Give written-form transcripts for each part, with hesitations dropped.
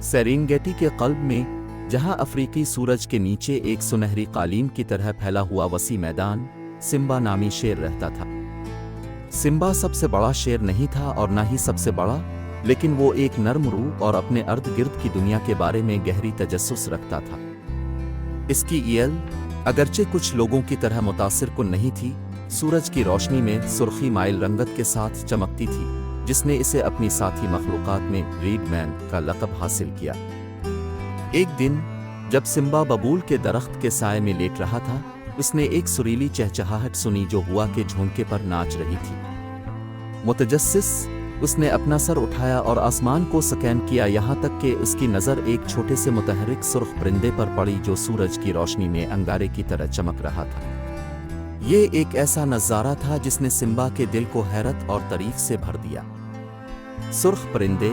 Serengeti के क़ल्ब में, जहां अफ्रीकी सूरज के नीचे एक सुनहरी कालीन की तरह फैला हुआ वसी मैदान, सिम्बा नामी शेर रहता था। सिम्बा सबसे बड़ा शेर नहीं था और ना ही सबसे बड़ा, लेकिन वो एक नर्म रूह और अपने अर्द गिर्द की दुनिया के बारे में गहरी तजस्सुस रखता था। इसकी ईयल, अगरचे कुछ लोगों की तरह मुतासिर कुन नहीं थी, सूरज की रोशनी में सुर्खी माइल रंगत के साथ चमकती थी, जिसने इसे अपनी साथी मखलूक़ात में रेड मैन का लक़ब हासिल किया। एक दिन जब सिम्बा बबूल के दरख्त के साए में लेट रहा था, उसने एक सुरीली चहचहाहट सुनी जो हुआ के झोंके पर नाच रही थी। मुतजस्सिस, उसने अपना सर उठाया और आसमान को स्कैन किया, यहाँ तक कि उसकी नज़र एक छोटे से मुतहर्रिक सुर्ख परिंदे पर पड़ी जो सूरज की रोशनी में अंगारे की तरह चमक रहा था। ये एक ऐसा नज़ारा था जिसने सिम्बा के दिल को हैरत और तारीफ से भर दिया। सुर्ख परिंदे,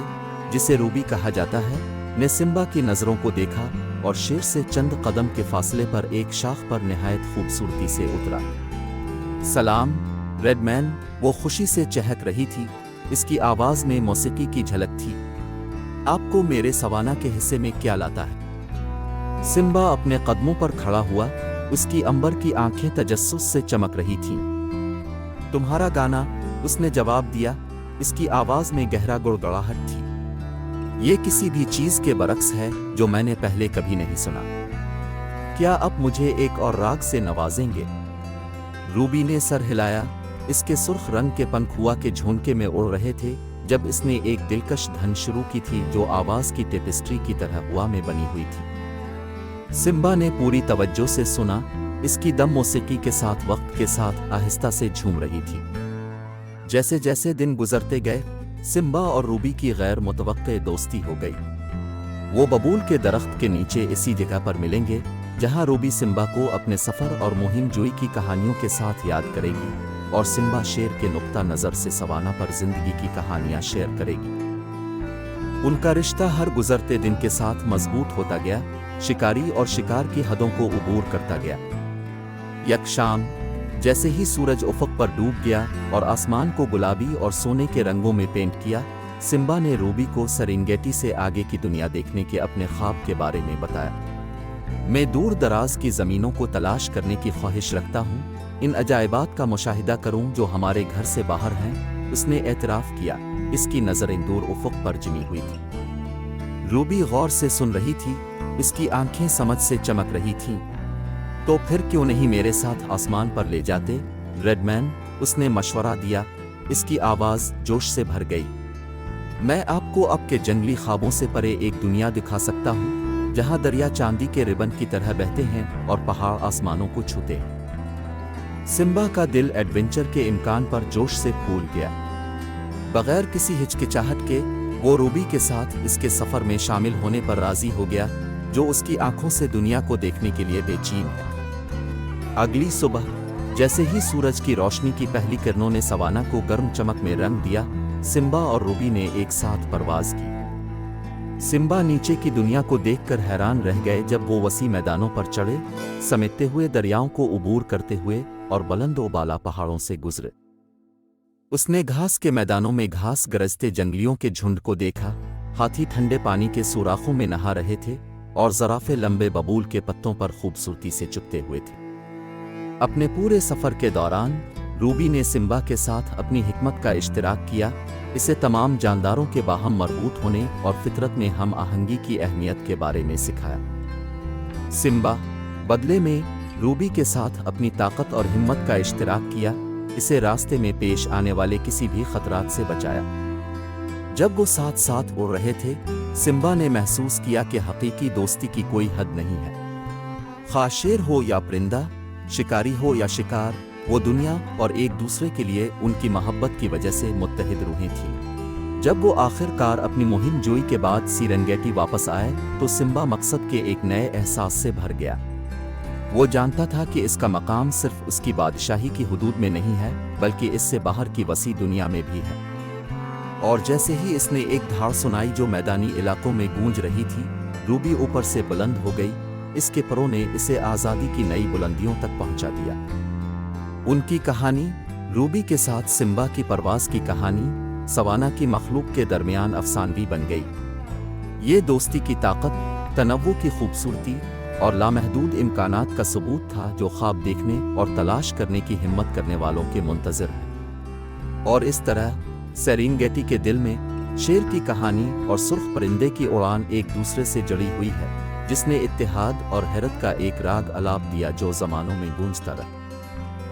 जिसे रूबी कहा जाता है, ने सिम्बा की नज़रों को देखा और शेर से चंद कदम के फासले पर एक शाख पर निहायत खूबसूरती से उतरा। सलाम, रेडमैन, वो खुशी से चहक रही थी, इसकी आवाज़ में मौसीकी की झलक थी। आपको मेरे सवाना के हिस्से में क्या लाता है? सिम्बा अपने कदमों पर खड़ा हुआ, उसकी अंबर की आंखें तजस्सुस से चमक रही थीं। तुम्हारा गाना, उसने जवाब दिया, इसकी आवाज़ में गहरा गुड़गड़ाहट थी। ये किसी भी चीज़ के बरक्स है जो मैंने पहले कभी नहीं सुना। क्या आप मुझे एक और राग से नवाजेंगे? रूबी ने सर हिलाया। इसके सुर्ख रंग के पंख हुआ के झोंके में उड़ रहे थे जब इसने एक दिलकश धन शुरू की थी जो आवाज़ की टेपेस्ट्री की तरह हुआ में बनी हुई थी। सिम्बा ने पूरी तवज्जो से सुना, इसकी दम मौसीकी के साथ वक्त के साथ आहिस्ता से झूम रही थी। जैसे जैसे दिन गुजरते गए, सिम्बा और रूबी की गैर मुतवक्के दोस्ती हो गई। वो बबूल के दरख्त के नीचे इसी जगह पर मिलेंगे जहां रूबी सिम्बा को अपने सफ़र और मुहिम जोई की कहानियों के साथ याद करेगी और सिम्बा शेर के नुक्ता नज़र से सवाना पर जिंदगी की कहानियां शेयर करेगी। उनका रिश्ता हर गुजरते दिन के साथ मजबूत होता गया, शिकारी और शिकार की हदों को उबूर करता गया। एक शाम, जैसे ही सूरज उफ़क़ पर डूब गया और आसमान को गुलाबी और सोने के रंगों में पेंट किया, सिम्बा ने रूबी को सेरेंगेटी से आगे की दुनिया देखने के अपने ख्वाब के बारे में बताया। मैं दूर दराज की ज़मीनों को तलाश करने की ख्वाहिश रखता हूँ, इन अजायबात का मुशाहिदा करूँ जो हमारे घर से बाहर हैं, उसने एतराफ़ किया। इसकी नज़रें दूर उफ़क़ पर जमी हुई थी। रूबी गौर से सुन रही थी, इसकी आंखें समझ से चमक रही थीं। तो फिर क्यों नहीं मेरे साथ आसमान पर ले जाते, रेडमैन, उसने मशवरा दिया। इसकी आवाज़ जोश से भर गई। मैं आपको आपके जंगली ख्वाबों से परे एक दुनिया दिखा सकता हूँ जहाँ दरिया चांदी के रिबन की तरह बहते हैं और पहाड़ आसमानों को छूते हैं। सिम्बा का दिल एडवेंचर के इम्कान पर जोश से फूल गया। बगैर किसी हिचकिचाहट के वो रूबी के साथ इसके सफ़र में शामिल होने पर राज़ी हो गया, जो उसकी आंखों से दुनिया को देखने के लिए बेचैन है। अगली सुबह, जैसे ही सूरज की रोशनी की पहली किरणों ने सवाना को गर्म चमक में रंग दिया, सिम्बा और रूबी ने एक साथ परवाज़ की। सिम्बा नीचे की दुनिया को देखकर हैरान रह गए जब वो वसी मैदानों पर चढ़े, समेटते हुए दरियाओं को उबूर करते हुए और बुलंद-ओ-बाला पहाड़ों से गुजरे। उसने घास के मैदानों में घास गरजते जंगलियों के झुंड को देखा, हाथी ठंडे पानी के सुराखों में नहा रहे थे और ज़राफ़े लंबे बबूल के पत्तों पर खूबसूरती से चुपते हुए थे। अपने पूरे सफ़र के दौरान रूबी ने सिम्बा के साथ अपनी हिकमत का इश्तिराक किया, इसे तमाम जानदारों के बाहम मरबूत होने और फितरत में हम आहंगी की अहमियत के बारे में सिखाया। सिम्बा, बदले में, रूबी के साथ अपनी ताकत और हिम्मत का इश्तिराक किया, इसे रास्ते में पेश आने वाले किसी भी खतरात से बचाया। जब वो साथ साथ उड़ रहे थे, सिम्बा ने महसूस किया कि हकीकी दोस्ती की कोई हद नहीं है। ख़ास शेर हो या परिंदा, शिकारी हो या शिकार, वो दुनिया और एक दूसरे के लिए उनकी मोहब्बत की वजह से मुत्तहिद रूहें थीं। जब वो आखिरकार अपनी मुहिम जोई के बाद सेरेंगेटी वापस आए तो सिम्बा मकसद के एक नए एहसास से भर गया। वो जानता था कि इसका मकाम सिर्फ उसकी बादशाही की हुदूद में नहीं है, बल्कि इससे बाहर की वसी दुनिया में भी है। और जैसे ही इसने एक धाड़ सुनाई जो मैदानी इलाकों में गूंज रही थी, रूबी ऊपर से बुलंद हो गई। इसके परों ने इसे आज़ादी की नई बुलंदियों तक पहुंचा दिया। उनकी कहानी, रूबी के साथ सिम्बा की परवाज़ की कहानी, सवाना की मखलूक के दरमियान अफसानवी बन गई। یہ دوستی کی طاقت، تنوع کی خوبصورتی اور لامحدود امکانات کا ثبوت تھا جو خواب دیکھنے اور تلاش کرنے کی ہمت کرنے والوں کے منتظر ہیں۔ اور اس طرح سیرینگیٹی کے دل میں شیر کی کہانی اور سرخ پرندے کی اڑان ایک دوسرے سے جڑی ہوئی ہے، جس نے اتحاد اور حیرت کا ایک راگ الاپ دیا جو زمانوں میں گونجتا رہا۔